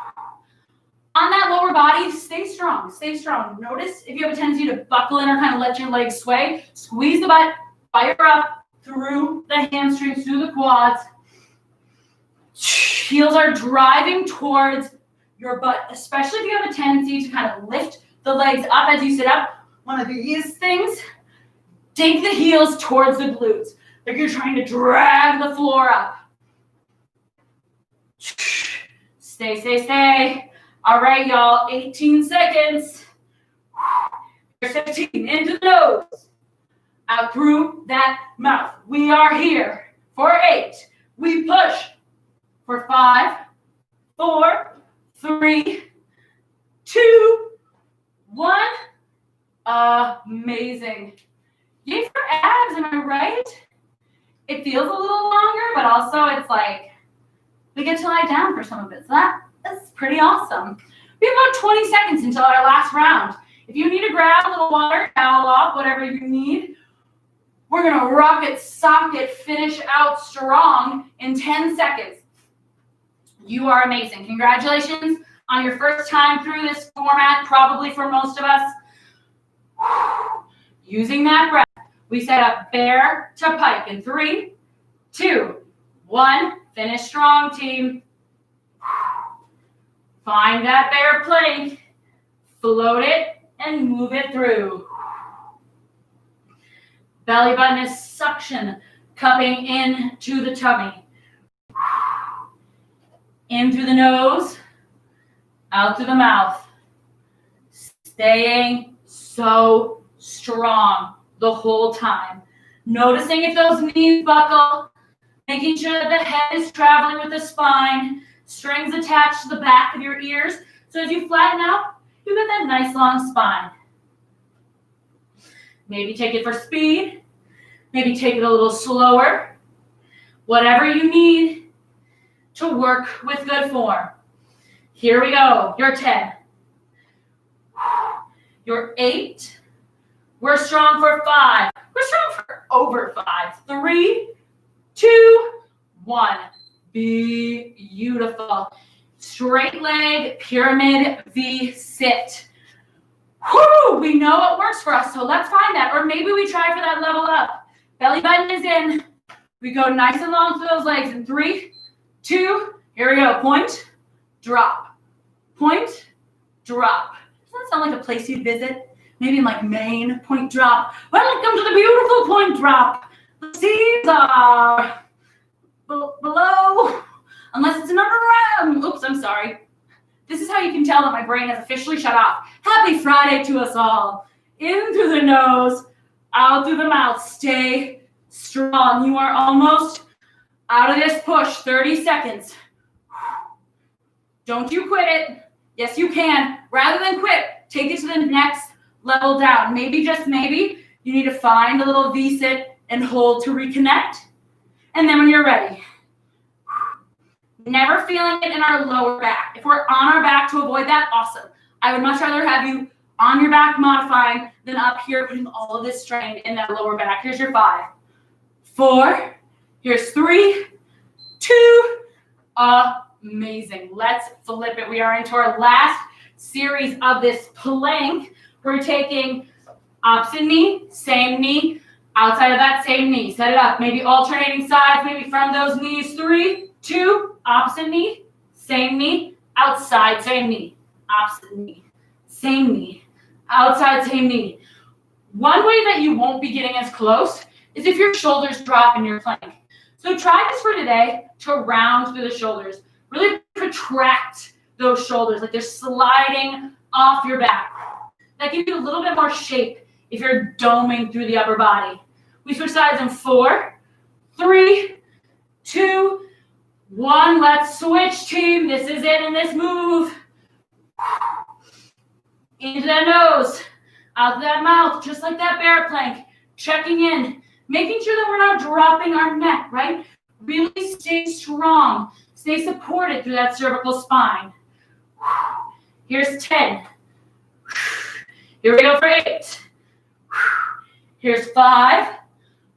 On that lower body, stay strong. Stay strong. Notice if you have a tendency to buckle in or kind of let your legs sway, squeeze the butt, fire up through the hamstrings, through the quads. Heels are driving towards your butt, especially if you have a tendency to kind of lift the legs up as you sit up. One of these things, take the heels towards the glutes, like you're trying to drag the floor up. Stay, stay, stay. All right, y'all, 18 seconds. Here's 15, into the nose. Out through that mouth. We are here for 8. We push for 5, 4, 3, 2, 1. Amazing. Yay for abs, am I right? It feels a little longer, but also it's like we get to lie down for some of it. So that's pretty awesome. We have about 20 seconds until our last round. If you need to grab a little water, towel off, whatever you need, we're going to rock it, sock it, finish out strong in 10 seconds. You are amazing. Congratulations on your first time through this format, probably for most of us. Using that breath, we set up bear to pike in 3, 2, 1. Finish strong, team. Find that bear plank, float it, and move it through. Belly button is suction, cupping into the tummy. In through the nose, out through the mouth. Staying so strong the whole time. Noticing if those knees buckle, making sure that the head is traveling with the spine, strings attached to the back of your ears. So as you flatten out, you get that nice long spine. Maybe take it for speed. Maybe take it a little slower. Whatever you need to work with good form. Here we go. Your 10. Your 8. We're strong for 5. We're strong for over 5. 3, 2, 1. Beautiful. Straight leg, pyramid V sit. Whoo! We know what works for us, so let's find that. Or maybe we try for that level up. Belly button is in. We go nice and long through those legs in 3, 2, here we go. Point, drop. Point, drop. Doesn't that sound like a place you'd visit? Maybe in like Maine, point drop. Welcome to the beautiful point drop. The seas are below, unless it's another round. Oops, I'm sorry. This is how you can tell that my brain has officially shut off. Happy Friday to us all. In through the nose, out through the mouth. Stay strong. You are almost out of this push. 30 seconds. Don't you quit it. Yes, you can. Rather than quit, take it to the next level down. Maybe, just maybe, you need to find a little V-sit and hold to reconnect. And then when you're ready, never feeling it in our lower back. If we're on our back to avoid that, awesome. I would much rather have you on your back modifying than up here putting all of this strain in that lower back. Here's your 5, 4, here's 3, 2, amazing. Let's flip it. We are into our last series of this plank. We're taking Opposite knee, same knee, outside of that same knee. Set it up, maybe alternating sides, maybe from those knees. 3, 2, opposite knee, same knee, outside, same knee, opposite knee, same knee, outside, same knee. One way that you won't be getting as close is if your shoulders drop in your plank. So try this for today to round through the shoulders. Really protract those shoulders like they're sliding off your back. That gives you a little bit more shape if you're doming through the upper body. We switch sides in 4, 3, 2, 1. Let's switch, team. This is it in this move. Into that nose, out that mouth, just like that bear plank. Checking in, making sure that we're not dropping our neck, right? Really stay strong. Stay supported through that cervical spine. Here's 10. Here we go for 8. Here's 5,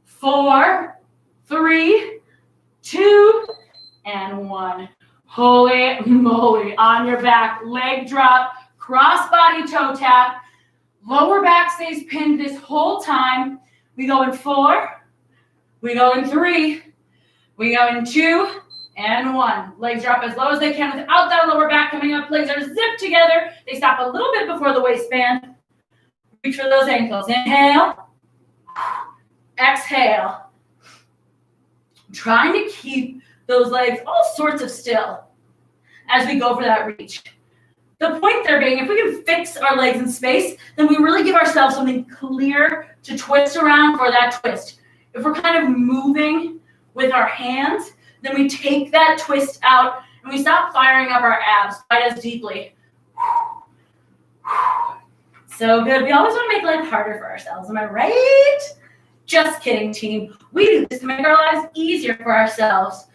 4, 3, 2, and 1. Holy moly. On your back, leg drop, cross body toe tap. Lower back stays pinned this whole time. We go in 4, we go in 3, we go in 2, and 1. Legs drop as low as they can without that lower back coming up. Legs are zipped together. They stop a little bit before the waistband. Reach for those ankles. Inhale. Exhale. Trying to keep those legs all sorts of still as we go for that reach. The point there being, if we can fix our legs in space, then we really give ourselves something clear to twist around for that twist. If we're kind of moving with our hands, then we take that twist out and we stop firing up our abs quite as deeply. So good. We always want to make life harder for ourselves. Am I right? Just kidding, team. We do this to make our lives easier for ourselves.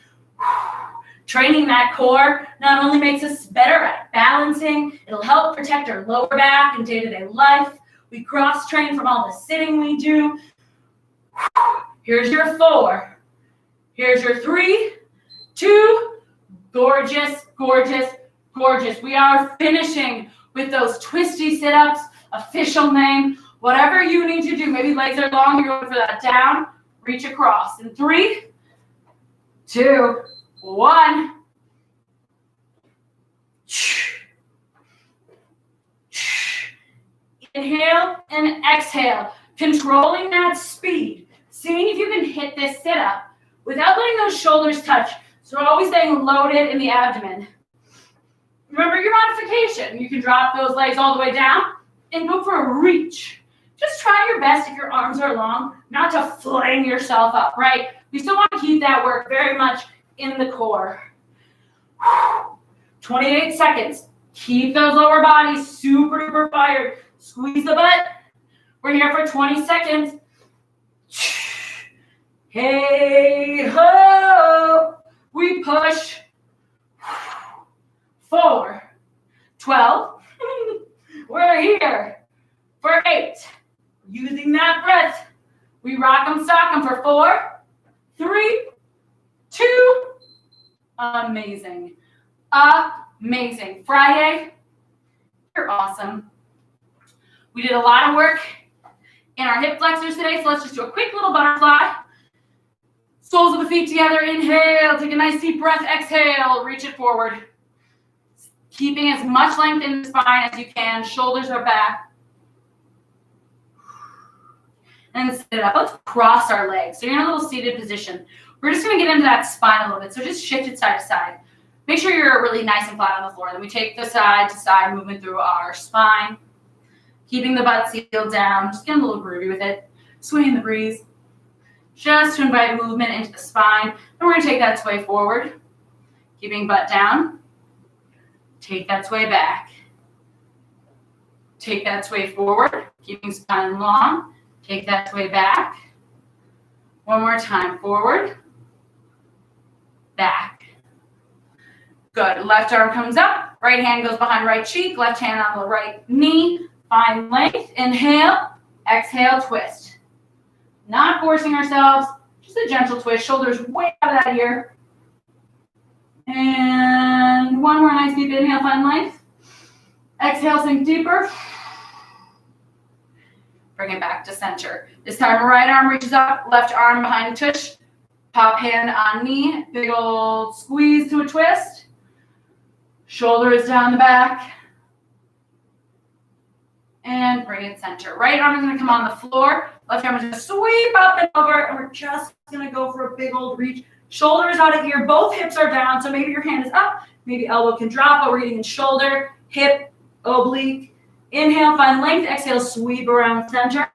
Training that core not only makes us better at balancing, it'll help protect our lower back in day-to-day life. We cross-train from all the sitting we do. Here's your 4. Here's your 3, 2. Gorgeous, gorgeous, gorgeous. We are finishing with those twisty sit-ups, official name, whatever you need to do. Maybe legs are long, you're going for that down, reach across. In 3, 2, 1. Inhale and exhale, controlling that speed. Seeing if you can hit this sit-up without letting those shoulders touch. So we're always staying loaded in the abdomen. Remember your modification. You can drop those legs all the way down and go for a reach. Just try your best if your arms are long, not to fling yourself up, right? We still want to keep that work very much in the core. 28 seconds. Keep those lower bodies super duper fired. Squeeze the butt. We're here for 20 seconds. Hey ho. We push. 4, 12. We're here for 8. Using that breath. We rock them, sock them for 4, 3, 2. Amazing. Amazing. Friday, you're awesome. We did a lot of work in our hip flexors today, so let's just do a quick little butterfly. Soles of the feet together. Inhale. Take a nice deep breath. Exhale. Reach it forward. Keeping as much length in the spine as you can. Shoulders are back. And sit it up. Let's cross our legs. So you're in a little seated position. We're just going to get into that spine a little bit. So just shift it side to side. Make sure you're really nice and flat on the floor. Then we take the side to side movement through our spine. Keeping the butt sealed down. Just getting a little groovy with it. Sway in the breeze. Just to invite movement into the spine. And we're going to take that sway forward. Keeping butt down. Take that sway back. Take that sway forward. Keeping spine long. Take that sway back. One more time. Forward. Back. Good. Left arm comes up. Right hand goes behind right cheek. Left hand on the right knee. Find length. Inhale. Exhale. Twist. Not forcing ourselves. Just a gentle twist. Shoulders way out of that ear. And one more nice deep inhale. Find length. Exhale. Sink deeper. Bring it back to center. This time, right arm reaches up, left arm behind tush. Top hand on knee. Big old squeeze to a twist. Shoulder is down the back. And bring it center. Right arm is going to come on the floor. Left arm is going to sweep up and over. And we're just going to go for a big old reach. Shoulder is out of here. Both hips are down. So maybe your hand is up. Maybe elbow can drop, but we're getting in shoulder, hip, oblique. Inhale, find length. Exhale, sweep around center.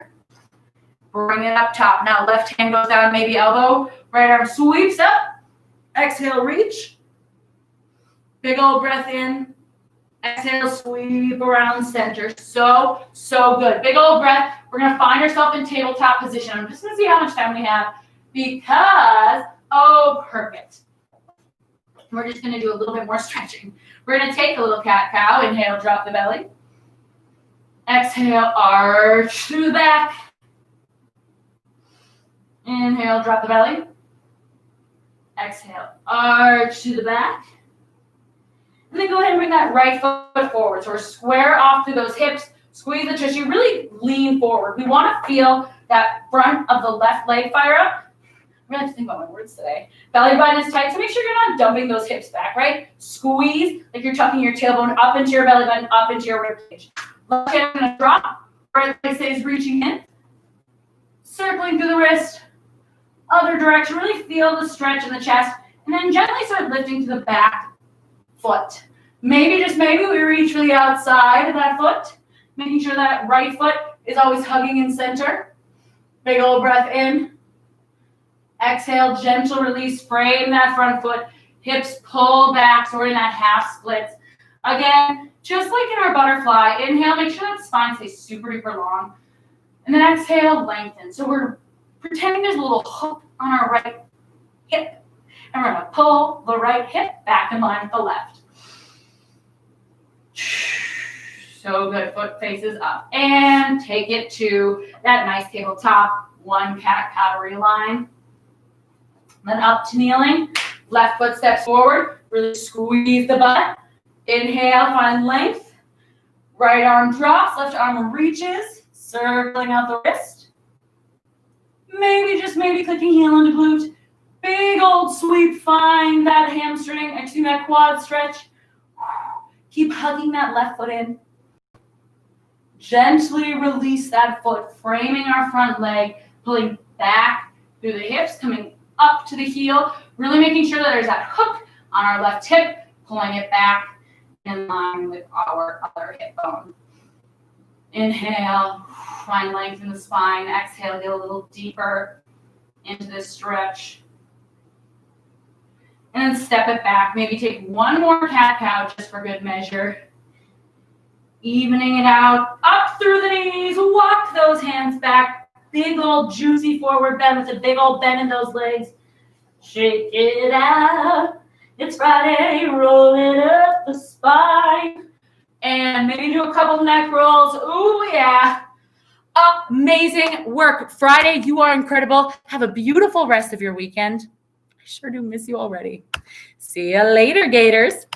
Bring it up top. Now left hand goes down, maybe elbow. Right arm sweeps up. Exhale, reach. Big old breath in. Exhale, sweep around center. So good. Big old breath. We're going to find ourselves in tabletop position. I'm just going to see how much time we have because, perfect. We're just going to do a little bit more stretching. We're going to take a little cat-cow. Inhale, drop the belly. Exhale, arch through the back. Inhale, drop the belly. Exhale, arch to the back. And then go ahead and bring that right foot forward. So we're square off through those hips. Squeeze the tissue. Really lean forward. We want to feel that front of the left leg fire up. I'm going to have to think about my words today. Belly button is tight, so make sure you're not dumping those hips back, right? Squeeze like you're tucking your tailbone up into your belly button, up into your rib cage. Left hand going to drop. Right leg stays reaching in. Circling through the wrist. Other direction. Really feel the stretch in the chest. And then gently start lifting to the back foot. Maybe, just maybe, we reach for the outside of that foot. Making sure that right foot is always hugging in center. Big old breath in. Exhale, gentle release, frame that front foot. Hips pull back, so we're in that half splits. Again, just like in our butterfly, inhale, make sure that spine stays super duper long. And then exhale, lengthen. So we're pretending there's a little hook on our right hip. And we're going to pull the right hip back in line with the left. So good. Foot faces up. And take it to that nice tabletop. One cat-cow reline. Then up to kneeling. Left foot steps forward. Really squeeze the butt. Inhale, find length. Right arm drops. Left arm reaches. Circling out the wrist. Maybe, just maybe, clicking heel into glute. Big old sweep. Find that hamstring. That quad stretch. Keep hugging that left foot in. Gently release that foot, framing our front leg, pulling back through the hips, coming up to the heel, really making sure that there's that hook on our left hip, pulling it back in line with our other hip bone. Inhale, find length in the spine. Exhale, get a little deeper into this stretch. And then step it back. Maybe take one more cat-cow just for good measure. Evening it out, up through the knees, walk those hands back. Big old juicy forward bend with a big old bend in those legs. Shake it out. It's Friday, roll it up the spine. And maybe do a couple neck rolls. Ooh, yeah. Amazing work. Friday, you are incredible. Have a beautiful rest of your weekend. I sure do miss you already. See you later, Gators.